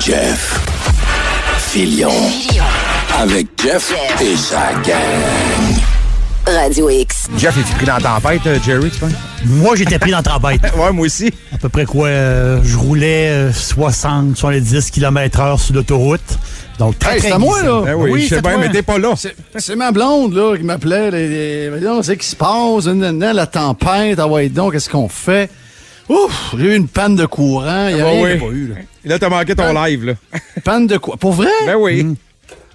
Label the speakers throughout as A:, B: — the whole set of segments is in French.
A: Jeff Fillion. Avec Jeff et sa gang.
B: Radio X.
C: Jeff, es-tu pris dans la tempête, Jerry, tu penses?
D: Moi, j'étais pris dans la tempête.
C: Ouais, moi aussi.
D: À peu près quoi? Je roulais 70 km/h sur l'autoroute. Donc, très,
E: c'est à moi, là.
C: Ben oui, je sais bien, mais t'es pas là.
E: C'est ma blonde, là, qui m'appelait. Voyons, c'est qui se passe? La tempête, ah ouais, donc, qu'est-ce qu'on fait? Ouf, j'ai eu une panne de courant. Il y a rien que j'ai pas eu, là.
C: Là, t'as manqué ton live, là.
E: Panne de courant. Pour vrai?
C: Ben oui.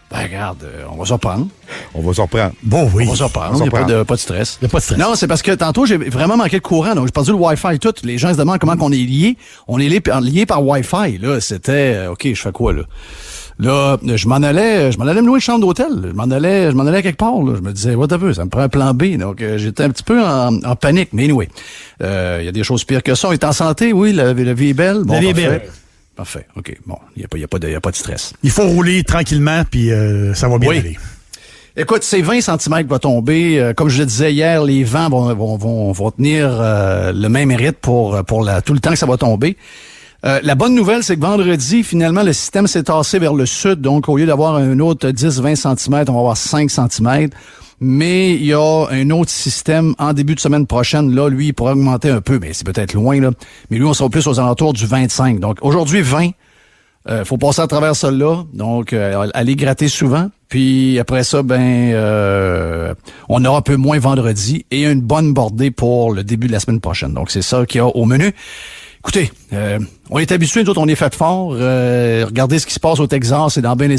E: Ben, regarde, on va s'en prendre.
C: On va s'en reprendre.
D: Bon, oui.
E: On va s'en prendre. Il n'y a pas de stress.
D: Il n'y a pas de stress.
E: Non, c'est parce que tantôt, j'ai vraiment manqué de courant. Donc, j'ai perdu le Wi-Fi et tout. Les gens se demandent comment on est liés. On est liés par Wi-Fi. Là, c'était, OK, je fais quoi, là? Là, je m'en allais me louer une chambre d'hôtel. Je m'en allais quelque part, là. Je me disais, what the fuck, ça me prend un plan B. Donc, j'étais un petit peu en panique. Mais anyway, il y a des choses pires que ça. On est en santé, oui, la vie est belle. Bon,
D: la vie est belle.
E: Parfait, OK. Bon, il n'y a pas de stress.
D: Il faut rouler tranquillement, puis ça va bien aller.
E: Écoute, c'est 20 cm qui va tomber. Comme je le disais hier, les vents vont tenir le même rythme pour tout le temps que ça va tomber. La bonne nouvelle, c'est que vendredi, finalement, le système s'est tassé vers le sud. Donc, au lieu d'avoir un autre 10-20 cm, on va avoir 5 cm. Mais il y a un autre système en début de semaine prochaine. Là, lui, il pourrait augmenter un peu, mais c'est peut-être loin, là. Mais lui, on sera plus aux alentours du 25. Donc, aujourd'hui, 20. Faut passer à travers ça là. Donc, aller gratter souvent. Puis après ça, on aura un peu moins vendredi et une bonne bordée pour le début de la semaine prochaine. Donc, c'est ça qu'il y a au menu. Écoutez, on est habitués, nous autres, on est fait fort. Regardez ce qui se passe au Texas et dans bien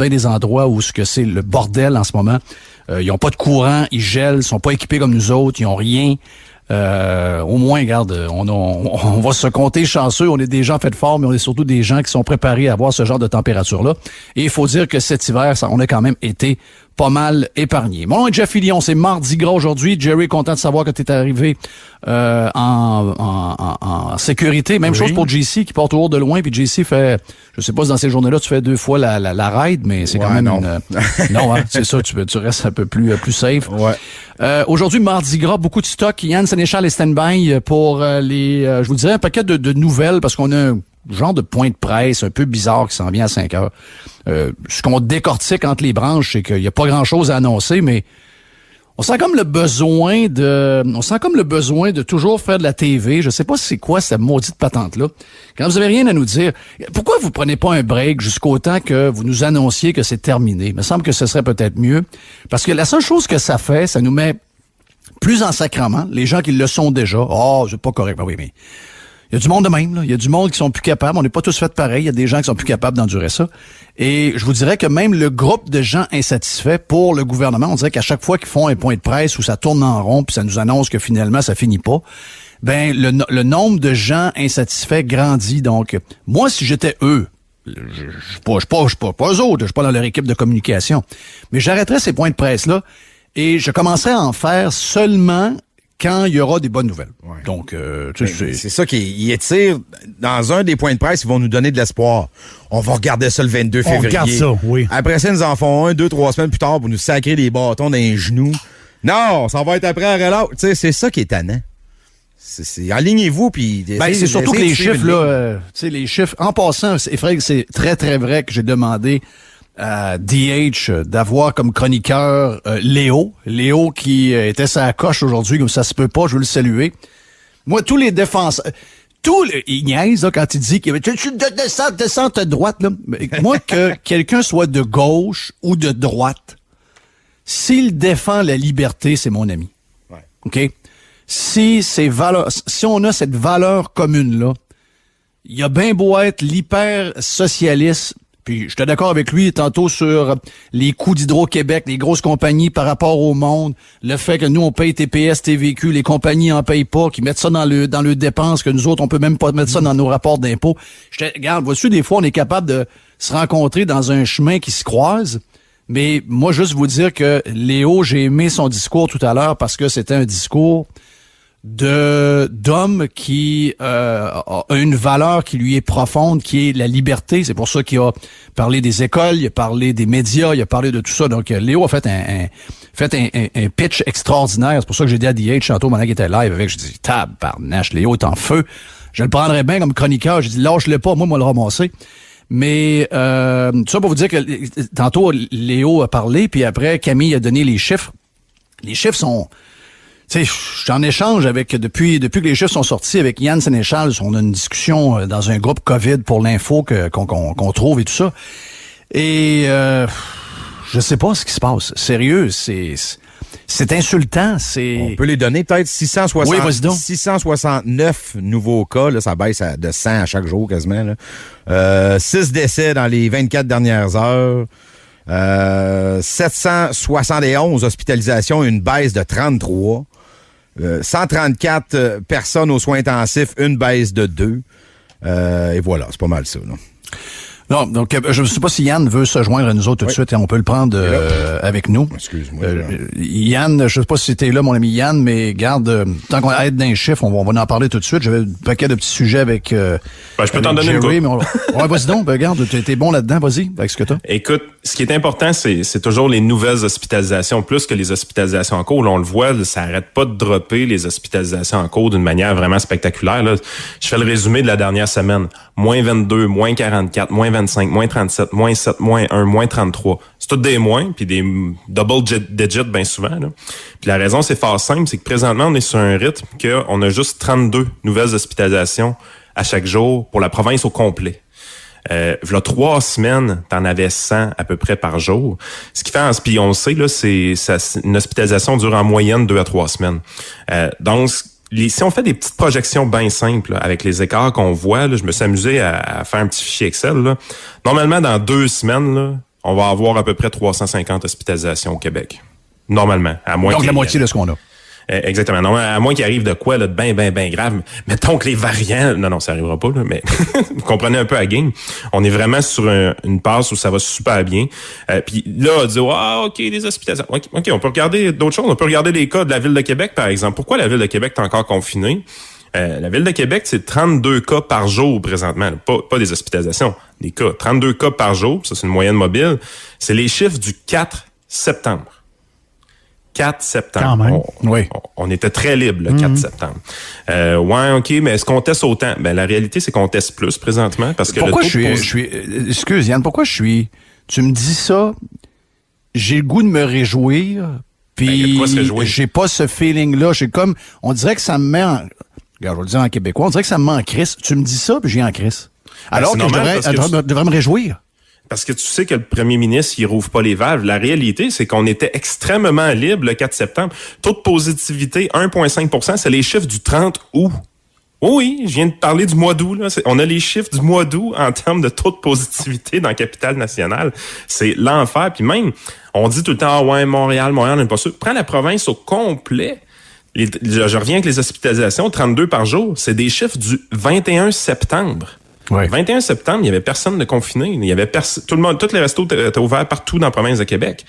E: des endroits où c'est le bordel en ce moment. Ils ont pas de courant, ils gèlent, ils sont pas équipés comme nous autres, ils ont rien. Au moins, regarde, on va se compter chanceux. On est des gens faits fort, mais on est surtout des gens qui sont préparés à avoir ce genre de température-là. Et il faut dire que cet hiver, on a quand même été pas mal épargné. Mon nom est Jeff Fillion, c'est mardi gras aujourd'hui. Jerry est content de savoir que tu es arrivé en sécurité. Même chose pour JC qui part toujours de loin. Puis JC fait, je sais pas si dans ces journées-là, tu fais 2 fois la ride, mais c'est quand même
C: non.
E: non, hein, c'est ça, tu restes un peu plus safe.
C: Ouais.
E: Aujourd'hui, mardi gras, beaucoup de stock. Yann Sénéchal est stand-by pour je vous dirais un paquet de nouvelles parce qu'on a un genre de point de presse un peu bizarre qui s'en vient à 5 heures. Ce qu'on décortique entre les branches, c'est qu'il n'y a pas grand-chose à annoncer, mais on sent comme le besoin de toujours faire de la TV. Je sais pas c'est quoi cette maudite patente-là. Quand vous avez rien à nous dire, pourquoi vous prenez pas un break jusqu'au temps que vous nous annonciez que c'est terminé? Il me semble que ce serait peut-être mieux. Parce que la seule chose que ça fait, ça nous met plus en sacrement. Les gens qui le sont déjà. C'est pas correct. Ben oui, mais il y a du monde de même, là. Il y a du monde qui sont plus capables. On n'est pas tous faits pareil. Il y a des gens qui sont plus capables d'endurer ça. Et je vous dirais que même le groupe de gens insatisfaits pour le gouvernement, on dirait qu'à chaque fois qu'ils font un point de presse où ça tourne en rond puis ça nous annonce que finalement ça finit pas, le nombre de gens insatisfaits grandit. Donc, moi, si j'étais eux, je suis pas eux autres, je suis pas dans leur équipe de communication, mais j'arrêterais ces points de presse-là et je commencerais à en faire seulement quand il y aura des bonnes nouvelles. Ouais. Donc,
C: c'est ça qui étire. Dans un des points de presse, ils vont nous donner de l'espoir. On va regarder ça le 22 février.
D: On regarde ça, oui.
C: Après ça, ils nous en font 1, 2, 3 semaines plus tard pour nous sacrer des bâtons dans les genoux. Non, ça va être après à relâche. Tu sais, c'est ça qui est tannant. Alignez-vous, puis...
E: c'est surtout que les chiffres, là, les chiffres... En passant, c'est très, très vrai que j'ai demandé à DH d'avoir comme chroniqueur Léo qui était sa coche aujourd'hui, comme ça se peut pas, je veux le saluer. Moi, tous les défenseurs, il niaise là, quand il dit qu'il de centre droite, là. Moi, que quelqu'un soit de gauche ou de droite, s'il défend la liberté, c'est mon ami.
C: Ouais.
E: OK? Si on a cette valeur commune-là, il y a bien beau être l'hyper-socialiste. Puis, j'étais d'accord avec lui tantôt sur les coûts d'Hydro-Québec, les grosses compagnies par rapport au monde, le fait que nous, on paye TPS, TVQ, les compagnies en payent pas, qui mettent ça dans le dépenses, que nous autres, on peut même pas mettre ça dans nos rapports d'impôts. Regarde, vois-tu, des fois, on est capable de se rencontrer dans un chemin qui se croise. Mais moi, juste vous dire que Léo, j'ai aimé son discours tout à l'heure parce que c'était un discours d'homme qui a une valeur qui lui est profonde, qui est la liberté. C'est pour ça qu'il a parlé des écoles, il a parlé des médias, il a parlé de tout ça. Donc, Léo a fait un pitch extraordinaire. C'est pour ça que j'ai dit à DH tantôt, maintenant qu'il était live avec, je dis, tabarnache, Léo est en feu. Je le prendrais bien comme chroniqueur. J'ai dit, lâche-le pas, moi le ramasser. Mais tout ça pour vous dire que tantôt, Léo a parlé, puis après, Camille a donné les chiffres. Les chiffres sont... Tu sais, je suis en échange avec, depuis que les chiffres sont sortis, avec Yann Sénéchal, on a une discussion dans un groupe COVID pour l'info qu'on trouve et tout ça. Et je sais pas ce qui se passe. Sérieux, c'est insultant.
C: On peut les donner peut-être 669 nouveaux cas. Là, ça baisse de 100 à chaque jour quasiment. Là. 6 décès dans les 24 dernières heures. 771 hospitalisations, une baisse de 33. 134 personnes aux soins intensifs, une baisse de 2. Et voilà, c'est pas mal ça. Là.
E: Non, donc je ne sais pas si Yann veut se joindre à nous autres tout de suite et on peut le prendre avec nous.
C: Excuse-moi.
E: Yann, je sais pas si c'était là, mon ami Yann, mais garde, tant qu'on aide dans les chiffres, on va en parler tout de suite. J'avais un paquet de petits sujets avec
F: je peux t'en donner
E: Jerry,
F: une couple.
E: Ouais, vas-y donc, regarde, t'es bon là-dedans, vas-y, avec ce que t'as.
F: Écoute, ce qui est important, c'est toujours les nouvelles hospitalisations, plus que les hospitalisations en cours. Là, on le voit, là, ça arrête pas de dropper les hospitalisations en cours d'une manière vraiment spectaculaire. Là. Je fais le résumé de la dernière semaine. Moins 22, moins 44, moins 25, moins 37, moins 7, moins 1, moins 33. C'est tous des moins, puis des double digits bien souvent. Là. Puis la raison, c'est fort simple, c'est que présentement, on est sur un rythme qu'on a juste 32 nouvelles hospitalisations à chaque jour pour la province au complet. V'là 3 semaines, t'en avais 100 à peu près par jour. Ce qui fait, puis on le sait, là, une hospitalisation dure en moyenne 2 à 3 semaines. Donc, si on fait des petites projections bien simples, là, avec les écarts qu'on voit, là, je me suis amusé à faire un petit fichier Excel. Là. Normalement, dans 2 semaines, là, on va avoir à peu près 350 hospitalisations au Québec. Normalement. À moins
E: donc la moitié de ce qu'on a.
F: Exactement. Non, à moins qu'il arrive de quoi, là, de ben grave. Mettons que les variants... Non, ça arrivera pas, là, mais vous comprenez un peu la game. On est vraiment sur une passe où ça va super bien. Puis là, on dit, OK, les hospitalisations. OK, on peut regarder d'autres choses. On peut regarder les cas de la Ville de Québec, par exemple. Pourquoi la Ville de Québec est encore confinée? La Ville de Québec, c'est 32 cas par jour présentement. Pas des hospitalisations, des cas. 32 cas par jour, ça c'est une moyenne mobile. C'est les chiffres du 4 septembre. 4 septembre.
E: Quand même.
F: On était très libre le 4 septembre. Ouais, OK, mais est-ce qu'on teste autant? Ben, la réalité, c'est qu'on teste plus présentement parce que
E: pourquoi excuse Yann, pourquoi tu me dis ça, j'ai le goût de me réjouir, puis j'ai pas ce feeling-là. On dirait que ça me met en... Regarde, je vais le dire en québécois, on dirait que ça me met en crise. Tu me dis ça, puis j'ai en crise. Alors que je devrais me réjouir.
F: Parce que tu sais que le premier ministre, il rouvre pas les valves. La réalité, c'est qu'on était extrêmement libre le 4 septembre. Taux de positivité, 1,5 %, c'est les chiffres du 30 août. Oui, je viens de parler du mois d'août. Là. On a les chiffres du mois d'août en termes de taux de positivité dans la capitale nationale. C'est l'enfer. Puis même, on dit tout le temps, Montréal, on n'est pas sûr. Prends la province au complet. Je reviens avec les hospitalisations, 32 par jour. C'est des chiffres du 21 septembre.
E: Ouais.
F: 21 septembre, il y avait personne de confiné. Il y avait tout le monde, tous les restos étaient ouverts partout dans la province de Québec.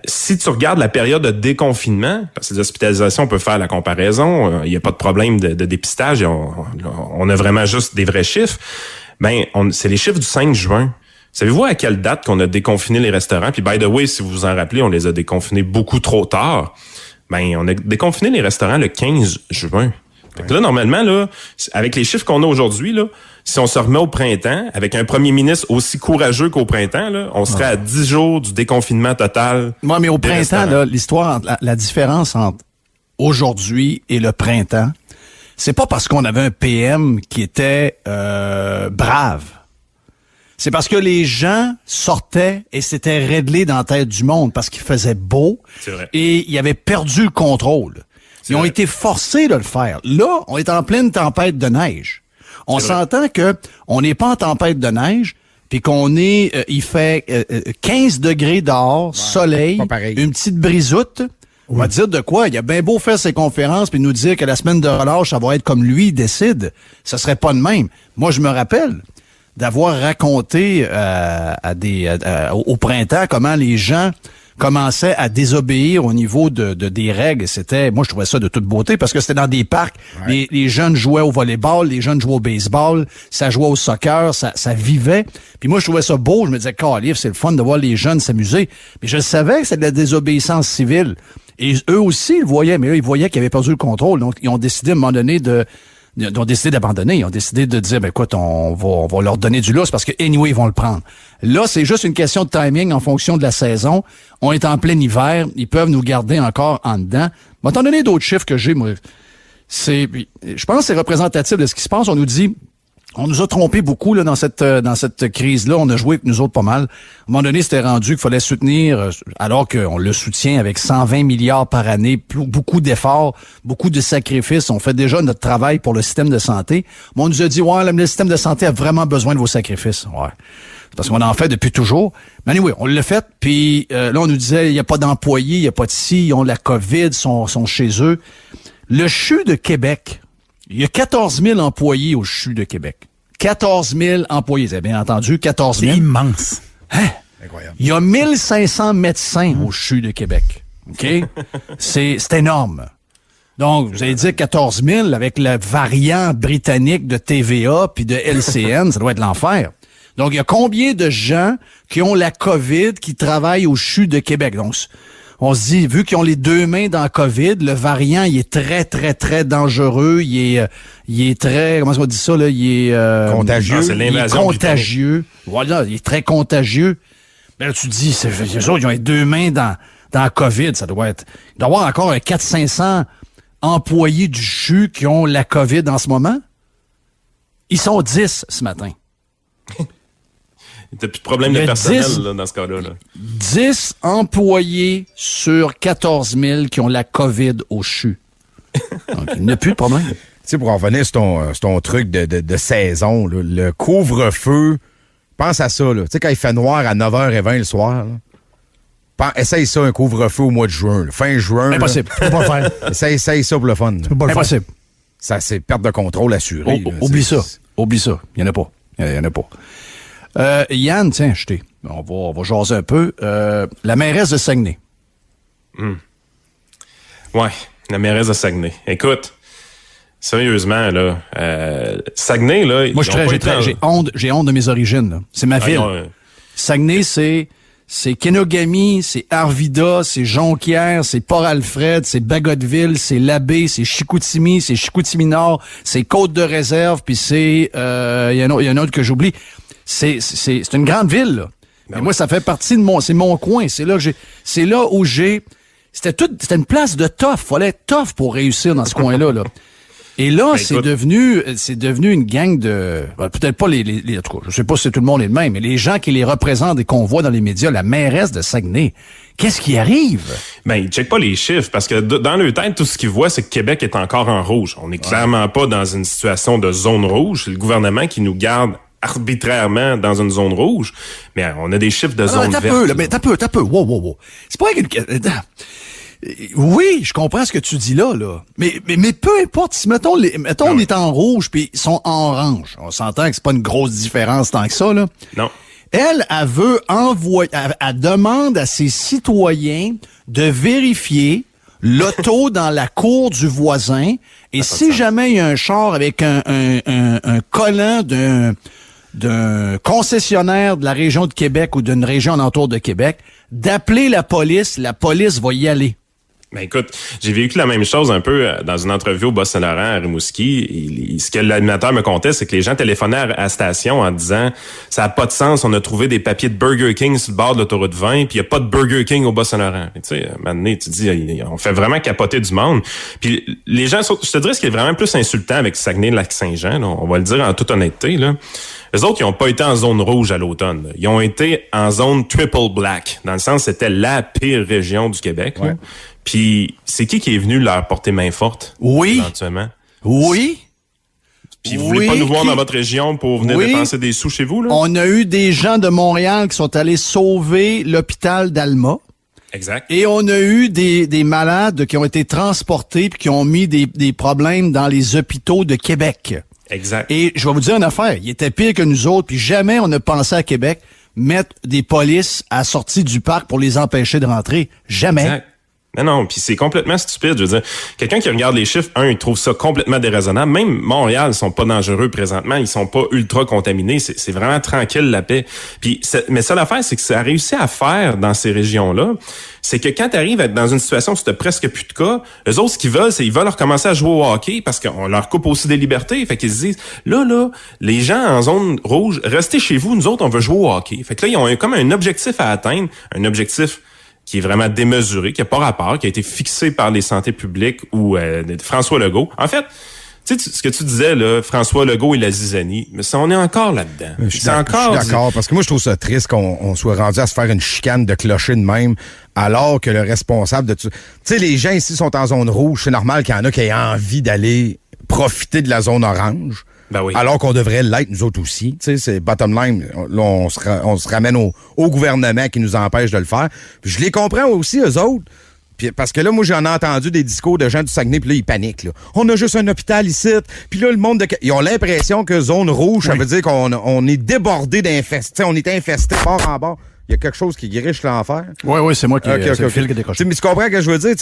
F: Si tu regardes la période de déconfinement, parce que les hospitalisations, on peut faire la comparaison, il n'y a pas de problème de dépistage, on a vraiment juste des vrais chiffres. C'est les chiffres du 5 juin. Savez-vous à quelle date qu'on a déconfiné les restaurants? Puis by the way, si vous vous en rappelez, on les a déconfinés beaucoup trop tard. On a déconfiné les restaurants le 15 juin. Fait que là, normalement, là, avec les chiffres qu'on a aujourd'hui, là, si on se remet au printemps, avec un premier ministre aussi courageux qu'au printemps, là, on serait à 10 jours du déconfinement total.
E: Moi, mais au printemps, là, l'histoire, la différence entre aujourd'hui et le printemps, c'est pas parce qu'on avait un PM qui était brave. C'est parce que les gens sortaient et s'étaient réglés dans la tête du monde parce qu'il faisait beau et ils avaient perdu le contrôle. Ils ont été forcés de le faire. Là, on est en pleine tempête de neige. On s'entend que on n'est pas en tempête de neige, puis qu'on est, il fait 15 degrés dehors, soleil, une petite brisoute. On va dire de quoi? Il a bien beau faire ses conférences puis nous dire que la semaine de relâche, ça va être comme lui décide. Ça serait pas de même. Moi, je me rappelle d'avoir raconté au printemps comment les gens commençaient à désobéir au niveau des règles. Moi, je trouvais ça de toute beauté parce que c'était dans des parcs. Ouais. Les jeunes jouaient au volleyball, les jeunes jouaient au baseball, ça jouait au soccer, ça vivait. Puis moi, je trouvais ça beau. Je me disais, calif, c'est le fun de voir les jeunes s'amuser. Mais je savais que c'était de la désobéissance civile. Et eux aussi, ils le voyaient, mais eux, ils voyaient qu'ils avaient perdu le contrôle. Donc, ils ont décidé à un moment donné de Ils ont décidé d'abandonner. Ils ont décidé de dire, ben écoute, on va leur donner du lousse parce que anyway, ils vont le prendre. Là, c'est juste une question de timing en fonction de la saison. On est en plein hiver. Ils peuvent nous garder encore en dedans. Je vais t'en donner d'autres chiffres que j'ai, moi. Je pense que c'est représentatif de ce qui se passe. On nous a trompé beaucoup là dans cette crise-là. On a joué avec nous autres pas mal. À un moment donné, c'était rendu qu'il fallait soutenir, alors qu'on le soutient avec 120 milliards par année, beaucoup d'efforts, beaucoup de sacrifices. On fait déjà notre travail pour le système de santé. Mais on nous a dit, ouais, le système de santé a vraiment besoin de vos sacrifices. Ouais. C'est parce qu'on en fait depuis toujours. Mais anyway, on l'a fait. Puis là, on nous disait, il n'y a pas d'employés, il n'y a pas de ci, ils ont la COVID, sont chez eux. Le CHU de Québec, il y a 14 000 employés au CHU de Québec. 14 000 employés. Vous avez bien entendu, 14 000.
D: C'est immense.
E: Hein?
C: Incroyable.
E: Il y a 1500 médecins au CHU de Québec. OK? C'est énorme. Donc, vous allez dire 14 000 avec le variant britannique de TVA puis de LCN, ça doit être l'enfer. Donc, il y a combien de gens qui ont la COVID qui travaillent au CHU de Québec? Donc, on se dit, vu qu'ils ont les deux mains dans la COVID, le variant, il est très, très, très dangereux. Il est très, comment est-ce qu'on dit ça, là? Il est
C: contagieux.
F: C'est l'invasion
E: il est contagieux. Voilà, il est très contagieux. Ben là, tu te dis, les autres, ils ont les deux mains dans la COVID. Ça doit être, il doit y avoir encore 400-500 employés du CHU qui ont la COVID en ce moment. Ils sont 10 ce matin.
F: Il n'y a plus de problème de personnel là, dans ce cas-là. Là.
E: 10 employés sur 14 000 qui ont la COVID au CHU. Donc, il n'y a plus de problème.
C: Tu sais, pour en revenir sur ton truc de saison, là, le couvre-feu, pense à ça. Tu sais, quand il fait noir à 9h20 le soir, là, essaye ça, un couvre-feu au mois de juin. Là. Fin juin.
E: Impossible.
C: Tu peux pas faire. Essaye ça pour le fun.
D: Tu peux pas le faire.
E: Impossible.
C: Ça, c'est perte de contrôle assurée.
E: Oublie ça. Oublie ça. Il n'y en a pas. Il n'y en a pas. Yann, tiens, on va jaser un peu. La mairesse de Saguenay.
F: Ouais, la mairesse de Saguenay. Écoute, sérieusement, là, Saguenay, là...
E: Moi, j'ai honte de mes origines. Là. C'est ma ville. Saguenay, c'est Kenogami, c'est Arvida, c'est Jonquière, c'est Port-Alfred, c'est Bagotville, c'est Labbé, c'est Chicoutimi, c'est Chicoutimi-Nord, c'est Côte-de-Réserve, puis c'est... il y a un autre que j'oublie. C'est une grande ville, là. Ben moi, ça fait partie de c'est mon coin. C'est là où j'ai, c'était une place de tough. Fallait être tough pour réussir dans ce coin-là, là. Et là, ben, c'est devenu une gang de, peut-être pas en tout cas, je sais pas si tout le monde est le même, mais les gens qui les représentent et qu'on voit dans les médias, la mairesse de Saguenay. Qu'est-ce qui arrive?
F: Ben, ils checkent pas les chiffres parce que dans leur tête, tout ce qu'ils voient, c'est que Québec est encore en rouge. On n'est clairement pas dans une situation de zone rouge. C'est le gouvernement qui nous garde arbitrairement dans une zone rouge, mais on a des chiffres de zone verte.
E: T'as peu. Wow. C'est pas une... Oui, je comprends ce que tu dis là. Mais peu importe, si mettons on est en rouge puis ils sont en orange. On s'entend que c'est pas une grosse différence tant que ça, là.
F: Non.
E: Elle veut envoyer, elle demande à ses citoyens de vérifier l'auto dans la cour du voisin et si jamais il y a un char avec un collant d'un concessionnaire de la région de Québec ou d'une région alentour de Québec, d'appeler la police va y aller.
F: Ben écoute, j'ai vécu la même chose un peu dans une entrevue au Bas-Saint-Laurent à Rimouski. Ce que l'animateur me contait, c'est que les gens téléphonaient à la station en disant « Ça n'a pas de sens, on a trouvé des papiers de Burger King sur le bord de l'autoroute 20, puis il n'y a pas de Burger King au Bas-Saint-Laurent. » Tu sais, à un moment donné, tu dis « On fait vraiment capoter du monde. » Puis les gens, je te dirais, ce qui est vraiment plus insultant avec Saguenay-Lac-Saint-Jean, là, on va le dire en toute honnêteté, là, eux autres, ils n'ont pas été en zone rouge à l'automne. Là. Ils ont été en zone triple black, dans le sens c'était la pire région du Québec. Ouais. Puis c'est qui est venu leur porter main forte?
E: Oui.
F: Éventuellement.
E: Oui.
F: Puis vous voulez pas nous voir dans votre région pour venir dépenser des sous chez vous, là?
E: On a eu des gens de Montréal qui sont allés sauver l'hôpital d'Alma.
F: Exact.
E: Et on a eu des malades qui ont été transportés puis qui ont mis des problèmes dans les hôpitaux de Québec.
F: Exact.
E: Et je vais vous dire une affaire, il était pire que nous autres, puis jamais on a pensé à Québec mettre des polices à la sortie du parc pour les empêcher de rentrer. Jamais.
F: Exact. Non, puis c'est complètement stupide. Je veux dire, quelqu'un qui regarde les chiffres, il trouve ça complètement déraisonnable. Même Montréal, ils sont pas dangereux présentement, ils sont pas ultra contaminés. C'est vraiment tranquille la paix. Puis, mais ça l'affaire, c'est que ça a réussi à faire dans ces régions-là, c'est que quand tu arrives à être dans une situation où tu n'as presque plus de cas, eux autres, ce qu'ils veulent, c'est qu'ils veulent recommencer à jouer au hockey parce qu'on leur coupe aussi des libertés. Fait qu'ils se disent, là, les gens en zone rouge, restez chez vous, nous autres, on veut jouer au hockey. Fait que là, ils ont comme un objectif à atteindre, un objectif qui est vraiment démesuré, qui n'a pas rapport, qui a été fixé par les santé publiques ou François Legault. En fait, tu sais, ce que tu disais, là, François Legault et la zizanie, mais ça, on est encore là-dedans.
C: Je suis d'accord, parce que moi, je trouve ça triste qu'on soit rendu à se faire une chicane de clocher de même, alors que le responsable de... Tu sais, les gens ici sont en zone rouge, c'est normal qu'il y en a qui aient envie d'aller profiter de la zone orange.
F: Ben oui.
C: Alors qu'on devrait l'être, nous autres aussi. Tu sais, c'est bottom line. Là, on se ramène au gouvernement qui nous empêche de le faire. Puis je les comprends aussi, eux autres. Puis parce que là, moi, j'en ai entendu des discours de gens du Saguenay, puis là, ils paniquent. Là. On a juste un hôpital ici. Puis là, le monde ils ont l'impression que zone rouge, ça veut dire qu'on est débordé d'infestés. On est infesté bord en bord. Il y a quelque chose qui griche l'enfer.
E: Oui, c'est moi qui
C: okay.
E: le fil qui a décroché.
C: Mais tu comprends ce que je veux dire?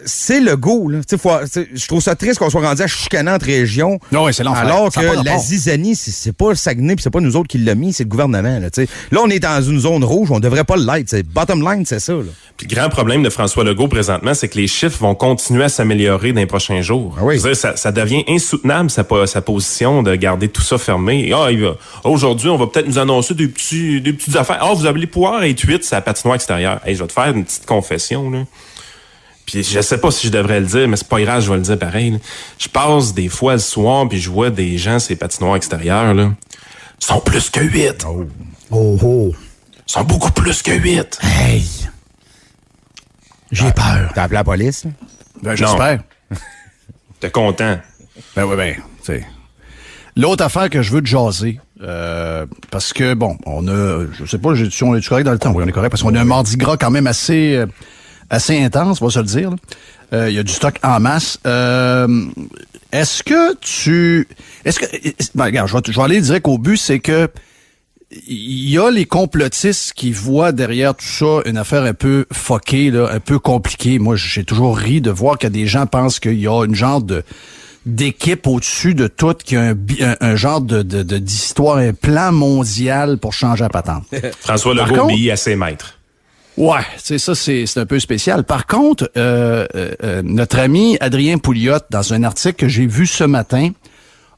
C: C'est le go. Là. Je trouve ça triste qu'on soit rendu à chicaner entre régions.
E: Non, c'est l'enfer.
C: Alors que la zizanie, c'est pas le Saguenay, puis c'est pas nous autres qui l'a mis, c'est le gouvernement. Là, on est dans une zone rouge, on devrait pas l'être. Bottom line, c'est ça. Là.
F: Puis le grand problème de François Legault présentement, c'est que les chiffres vont continuer à s'améliorer dans les prochains jours.
C: Ah oui.
F: Je veux dire, ça devient insoutenable sa position de garder tout ça fermé. Aujourd'hui, on va peut-être nous annoncer des petites affaires. Vous allez pouvoir être 8 sur la patinoire extérieure. Je vais te faire une petite confession, là. Puis je sais pas si je devrais le dire, mais c'est pas grave, je vais le dire pareil. Là. Je passe des fois le soir, puis je vois des gens sur les patinoires extérieures, là. Ils sont plus que 8.
D: Oh.
F: Ils sont beaucoup plus que 8.
D: Hey! J'ai peur.
C: T'as appelé la police?
E: Ben, j'espère.
F: T'es content?
E: Ben oui, tu sais. L'autre affaire que je veux te jaser, parce que, bon, on a, je sais pas, si on est correct dans le temps? Oui, on est correct, parce qu'on a un mardi gras quand même assez intense, on va se le dire. Il y a du stock en masse. Est-ce que ben, regarde, je vais aller direct au but, c'est que il y a les complotistes qui voient derrière tout ça une affaire un peu fuckée, là, un peu compliquée. Moi, j'ai toujours ri de voir que des gens pensent qu'il y a une genre d'équipe au-dessus de tout, qui a un genre d'histoire, un plan mondial pour changer la patente.
F: François Legault obéit à ses maîtres.
E: Ouais, c'est ça, c'est un peu spécial. Par contre, notre ami Adrien Pouliot, dans un article que j'ai vu ce matin,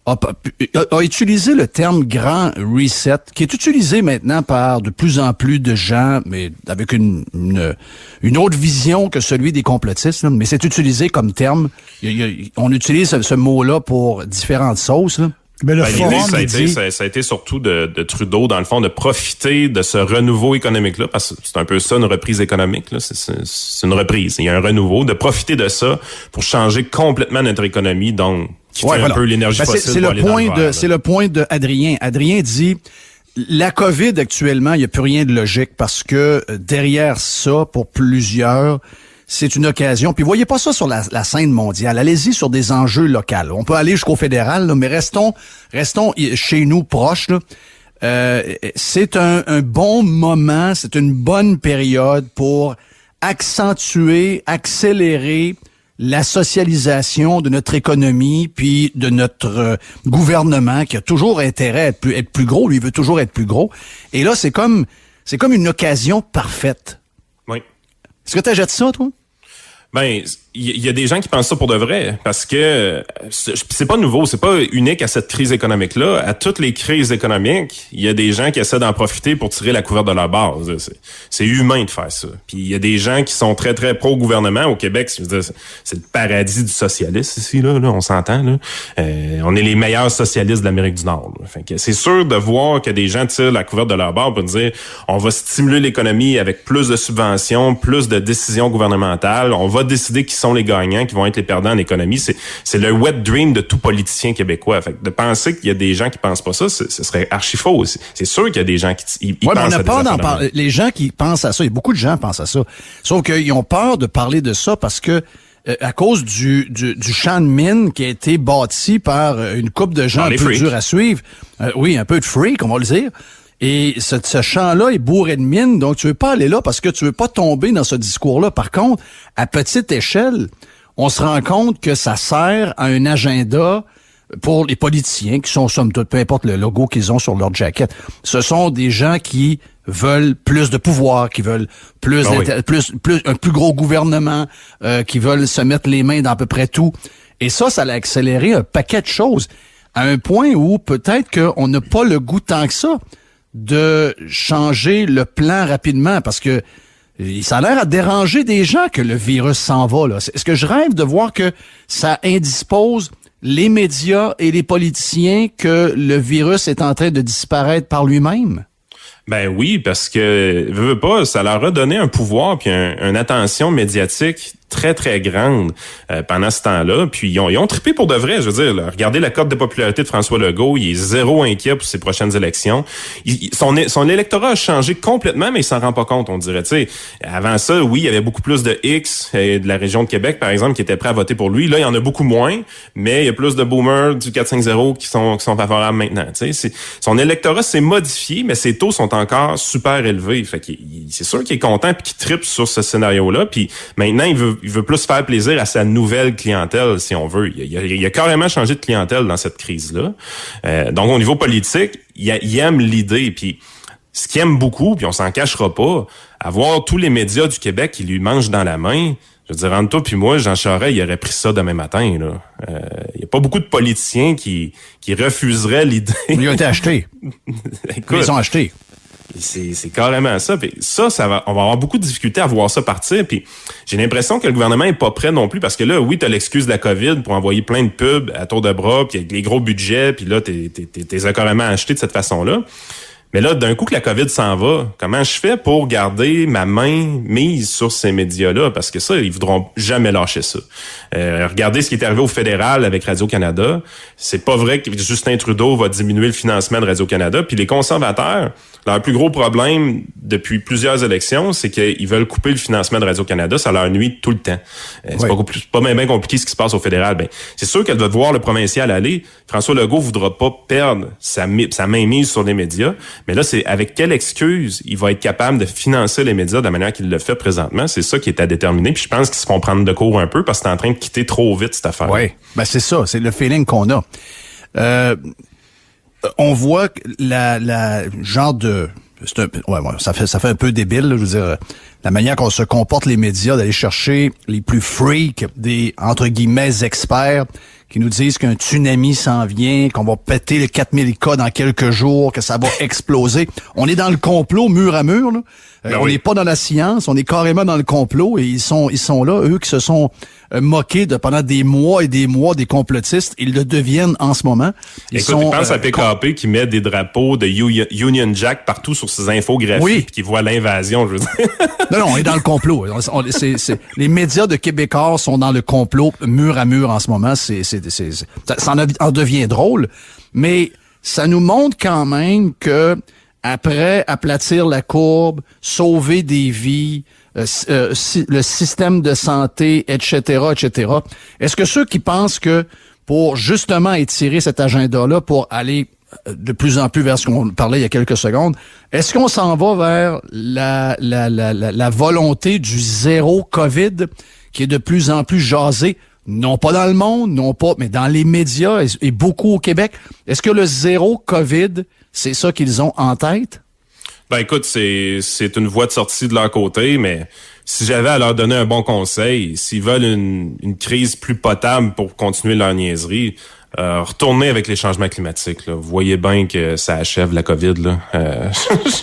E: a utilisé le terme grand reset, qui est utilisé maintenant par de plus en plus de gens, mais avec une autre vision que celui des complotistes, là. Mais c'est utilisé comme terme. On utilise ce mot-là pour différentes sauces, là.
D: Mais le
F: L'idée,
D: forum,
F: ça a été surtout de Trudeau, dans le fond, de profiter de ce renouveau économique-là, parce que c'est un peu ça, une reprise économique, là. C'est une reprise. Il y a un renouveau, de profiter de ça pour changer complètement notre économie, donc quitter un peu l'énergie fossile.
E: C'est le point de Adrien. Adrien dit, la COVID actuellement, il n'y a plus rien de logique parce que derrière ça, pour plusieurs, c'est une occasion. Puis voyez pas ça sur la scène mondiale. Allez-y sur des enjeux locaux. On peut aller jusqu'au fédéral, là, mais restons chez nous proches. Là. C'est un bon moment, c'est une bonne période pour accentuer, accélérer la socialisation de notre économie, puis de notre gouvernement qui a toujours intérêt à être plus gros. Lui, il veut toujours être plus gros. Et là, c'est comme une occasion parfaite.
F: Oui.
E: Est-ce que tu achètes ça, toi?
F: Ben, il y a des gens qui pensent ça pour de vrai, parce que c'est pas nouveau, c'est pas unique à cette crise économique-là. À toutes les crises économiques, il y a des gens qui essaient d'en profiter pour tirer la couverte de leur base. C'est humain de faire ça. Puis il y a des gens qui sont très, très pro-gouvernement. Au Québec, c'est le paradis du socialiste ici, là on s'entend. Là. On est les meilleurs socialistes de l'Amérique du Nord. Là. Fait que c'est sûr de voir que des gens tirent la couverte de leur base pour dire on va stimuler l'économie avec plus de subventions, plus de décisions gouvernementales, on va décider qui sont les gagnants, qui vont être les perdants en économie. C'est le wet dream de tout politicien québécois. Fait que de penser qu'il y a des gens qui pensent pas ça, ce serait archi faux. C'est sûr qu'il y a des gens qui pensent à des affaires.
E: Les gens qui pensent à ça, il y a beaucoup de gens qui pensent à ça. Sauf qu'ils ont peur de parler de ça parce que à cause du champ de mine qui a été bâti par une couple de gens un peu durs à suivre. Oui, un peu de freak, on va le dire. Et ce champ-là est bourré de mines, donc tu veux pas aller là parce que tu veux pas tomber dans ce discours-là. Par contre, à petite échelle, on se rend compte que ça sert à un agenda pour les politiciens qui sont, somme toute, peu importe le logo qu'ils ont sur leur jaquette. Ce sont des gens qui veulent plus de pouvoir, qui veulent un plus gros gouvernement, qui veulent se mettre les mains dans à peu près tout. Et ça a accéléré un paquet de choses à un point où peut-être qu'on n'a pas le goût tant que ça de changer le plan rapidement parce que ça a l'air à déranger des gens que le virus s'en va. Là. Est-ce que je rêve de voir que ça indispose les médias et les politiciens que le virus est en train de disparaître par lui-même?
F: Ben oui, parce que, veux pas, ça leur a donné un pouvoir puis une attention médiatique très, très grande pendant ce temps-là. Puis ils ont trippé pour de vrai, je veux dire. Là. Regardez la cote de popularité de François Legault, il est zéro inquiet pour ses prochaines élections. Son électorat a changé complètement, mais il s'en rend pas compte, on dirait. Tu sais, avant ça, oui, il y avait beaucoup plus de X de la région de Québec, par exemple, qui étaient prêts à voter pour lui. Là, il y en a beaucoup moins, mais il y a plus de boomers du 4-5-0 qui sont favorables maintenant. Tu sais, son électorat s'est modifié, mais ses taux sont encore super élevés. Fait que c'est sûr qu'il est content puis qu'il trippe sur ce scénario-là. Puis maintenant, il veut plus faire plaisir à sa nouvelle clientèle, si on veut. Il a carrément changé de clientèle dans cette crise-là. Donc, au niveau politique, il aime l'idée. Puis, ce qu'il aime beaucoup, puis on s'en cachera pas, avoir tous les médias du Québec qui lui mangent dans la main, je veux dire, entre toi puis moi, Jean Charest, il aurait pris ça demain matin. Là. Il y a pas beaucoup de politiciens qui refuseraient l'idée.
E: Ils ont été achetés.
F: Écoute,
E: ils ont acheté.
F: C'est carrément ça. Puis on va avoir beaucoup de difficultés à voir ça partir. Puis j'ai l'impression que le gouvernement est pas prêt non plus parce que là, oui, t'as l'excuse de la COVID pour envoyer plein de pubs à tour de bras, puis avec les gros budgets, puis là, t'es carrément acheté de cette façon-là. Mais là, d'un coup que la COVID s'en va, comment je fais pour garder ma main mise sur ces médias-là? Parce que ça, ils voudront jamais lâcher ça. Regardez ce qui est arrivé au fédéral avec Radio-Canada. C'est pas vrai que Justin Trudeau va diminuer le financement de Radio-Canada. Puis les conservateurs, leur plus gros problème depuis plusieurs élections, c'est qu'ils veulent couper le financement de Radio-Canada. Ça leur nuit tout le temps. C'est pas bien compliqué ce qui se passe au fédéral. Ben, c'est sûr qu'elle doit voir le provincial aller. François Legault voudra pas perdre sa main mise sur les médias. Mais là, c'est avec quelle excuse il va être capable de financer les médias de la manière qu'il le fait présentement. C'est ça qui est à déterminer. Puis je pense qu'ils se font prendre de court un peu parce que c'est en train de quitter trop vite cette affaire.
E: Oui, ben c'est ça. C'est le feeling qu'on a. On voit la genre de... ça fait un peu débile, là, je veux dire, la manière qu'on se comporte les médias, d'aller chercher les plus freaks, des, entre guillemets, experts, qui nous disent qu'un tsunami s'en vient, qu'on va péter les 4000 cas dans quelques jours, que ça va exploser. On est dans le complot mur à mur, là. On n'est pas dans la science, on est carrément dans le complot, et ils sont là, eux qui se sont moqués pendant des mois et des mois des complotistes, ils le deviennent en ce moment.
F: Écoute, tu penses à PKP qui met des drapeaux de Union Jack partout sur ses infographies, puis qui voit l'invasion, je veux dire.
E: Non, on est dans le complot. Les médias de Québécois sont dans le complot mur à mur en ce moment. Ça en devient drôle, mais ça nous montre quand même que après aplatir la courbe, sauver des vies, le système de santé, etc., est-ce que ceux qui pensent que pour justement étirer cet agenda-là, pour aller de plus en plus vers ce qu'on parlait il y a quelques secondes, est-ce qu'on s'en va vers la volonté du zéro COVID qui est de plus en plus jasé, non pas dans le monde, mais dans les médias et beaucoup au Québec? Est-ce que le zéro COVID, c'est ça qu'ils ont en tête?
F: Ben écoute, c'est une voie de sortie de leur côté, mais si j'avais à leur donner un bon conseil, s'ils veulent une crise plus potable pour continuer leur niaiserie, retournez avec les changements climatiques. Là. Vous voyez bien que ça achève la COVID. Là.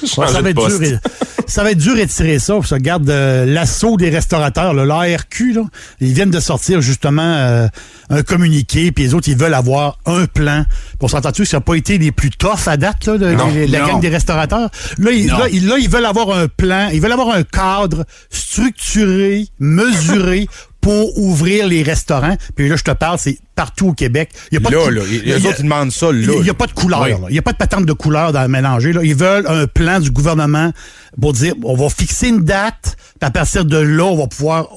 D: Ça va être dur d'étirer ça. Je regarde l'assaut des restaurateurs, l'ARQ, là, ils viennent de sortir justement un communiqué, puis les autres, ils veulent avoir un plan. On s'entend-tu que ça n'a pas été les plus toughs à date, là, la gang des restaurateurs? Là, ils veulent avoir un plan, ils veulent avoir un cadre structuré, mesuré, pour ouvrir les restaurants. Puis là, je te parle, c'est partout au Québec. Il y a pas
C: les autres, ils demandent ça, là.
D: Il n'y a pas de couleur,
C: Oui.
D: là. Il n'y a pas de patente de couleur dans le mélanger, là. Ils veulent un plan du gouvernement pour dire, on va fixer une date, puis à partir de là, on va pouvoir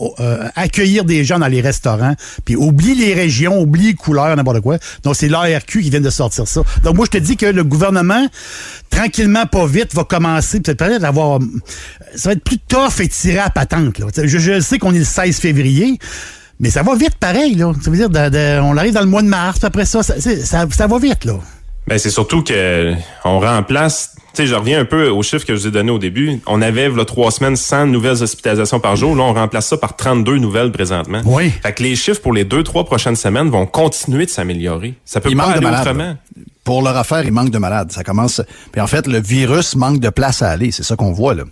D: accueillir des gens dans les restaurants, puis oublie les régions, oublie les couleurs, n'importe quoi. Donc, c'est l'ARQ qui vient de sortir ça. Donc, moi, je te dis que le gouvernement, tranquillement, pas vite, va commencer, peut-être d'avoir... Ça va être plus tough et tiré à patente, là. Je sais qu'on est le 16 février, mais ça va vite pareil, là. Ça veut dire, on arrive dans le mois de mars, puis après ça va vite, là.
F: Ben, c'est surtout que on remplace, tu sais, je reviens un peu aux chiffres que je vous ai donnés au début. On avait, là, 3 semaines, 100 nouvelles hospitalisations par jour. Là, on remplace ça par 32 nouvelles présentement.
D: Oui.
F: Fait que les chiffres pour les 2-3 prochaines semaines vont continuer de s'améliorer. Ça peut pas aller autrement.
E: Pour leur affaire, il manque de malades. Ça commence. Puis en fait, le virus manque de place à aller. C'est ça qu'on voit, là. Tu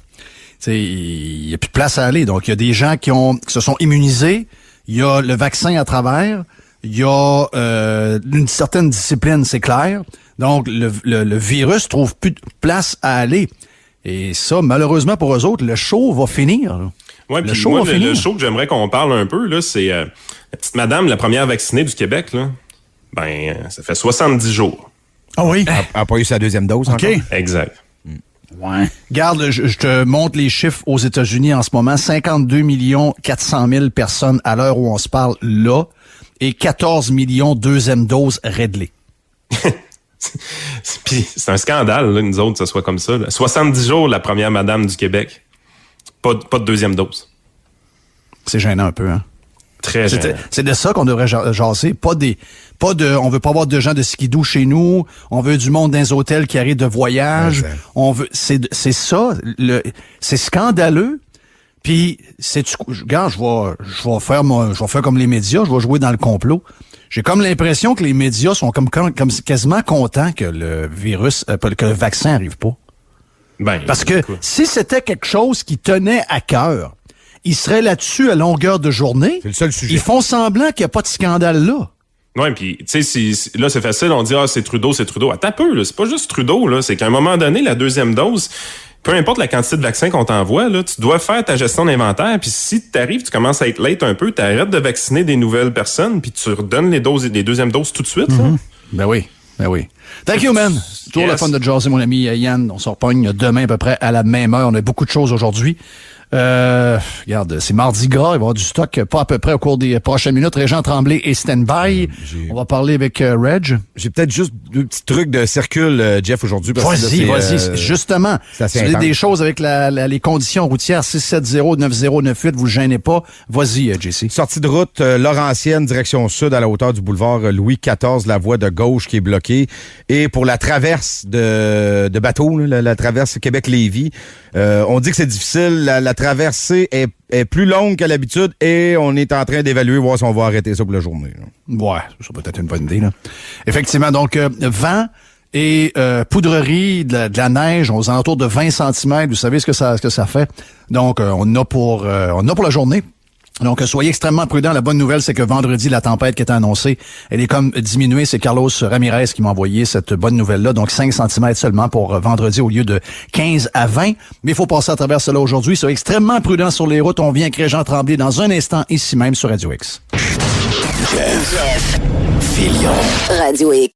E: sais, il y a plus de place à aller. Donc, il y a des gens qui se sont immunisés. Il y a le vaccin à travers. Il y a une certaine discipline, c'est clair. Donc, le virus trouve plus de place à aller. Et ça, malheureusement pour eux autres, le show va finir.
F: Ouais, puis moi, le show que j'aimerais qu'on parle un peu, là, c'est la petite madame, la première vaccinée du Québec, là. Ben, ça fait 70 jours.
D: Ah oui?
C: Elle n'a pas eu sa deuxième dose encore.
F: Exact.
D: Ouais.
E: Regarde, je te montre les chiffres aux États-Unis en ce moment. 52 400 000 personnes à l'heure où on se parle là et 14 millions deuxième dose réglée.
F: Puis c'est un scandale, là, nous autres, que ce soit comme ça. Là. 70 jours, la première madame du Québec. Pas de deuxième dose.
E: C'est gênant un peu, hein?
F: Très gênant.
E: C'est de ça qu'on devrait jaser. On veut pas avoir de gens de skidoo chez nous. On veut du monde dans les hôtels qui arrive de voyage. C'est ça. C'est scandaleux. Puis, regarde, je vais faire comme les médias. Je vais jouer dans le complot. J'ai comme l'impression que les médias sont comme quasiment contents que le virus, que le vaccin arrive pas.
F: Ben,
E: parce que si c'était quelque chose qui tenait à cœur, ils seraient là-dessus à longueur de journée.
C: C'est le seul sujet.
E: Ils font semblant qu'il n'y a pas de scandale là.
F: Ouais, puis tu sais, là c'est facile, on dit c'est Trudeau. Attends un peu, là, c'est pas juste Trudeau, là, c'est qu'à un moment donné, la deuxième dose, peu importe la quantité de vaccins qu'on t'envoie, là, tu dois faire ta gestion d'inventaire, puis si t'arrives, tu commences à être late un peu, t'arrêtes de vacciner des nouvelles personnes, puis tu redonnes les deuxièmes doses tout de suite. Là.
E: Ben oui. Thank you, man. C'est toujours le fun de jaser, mon ami Yann. On se repogne demain à peu près à la même heure. On a beaucoup de choses aujourd'hui. Regarde, c'est mardi gras, il va y avoir du stock pas à peu près au cours des prochaines minutes. Régent Tremblay et stand-by. On va parler avec Reg.
C: J'ai peut-être juste 2 petits trucs de circule, Jeff, aujourd'hui.
E: Vas-y. Justement, si vous avez des choses avec les conditions routières, 670-9098, vous gênez pas. Vas-y, JC.
C: Sortie de route Laurentienne, direction sud, à la hauteur du boulevard Louis XIV, la voie de gauche qui est bloquée. Et pour la traverse de bateau, la traverse Québec-Lévis, on dit que c'est difficile. La traversée est plus longue qu'à l'habitude et on est en train d'évaluer, voir si on va arrêter ça pour la journée. Là.
E: Ouais, ça peut être une bonne idée. Là. Effectivement, donc vent et poudrerie, de la neige aux alentours de 20 cm. Vous savez ce que ça fait. Donc, on a pour la journée. Donc, soyez extrêmement prudents. La bonne nouvelle, c'est que vendredi, la tempête qui était annoncée, elle est comme diminuée. C'est Carlos Ramirez qui m'a envoyé cette bonne nouvelle-là. Donc, 5 cm seulement pour vendredi au lieu de 15 à 20. Mais il faut passer à travers cela aujourd'hui. Soyez extrêmement prudents sur les routes. On vient avec Régent Tremblay dans un instant, ici même sur Radio X.
A: Jeff Fillion.
B: Radio X.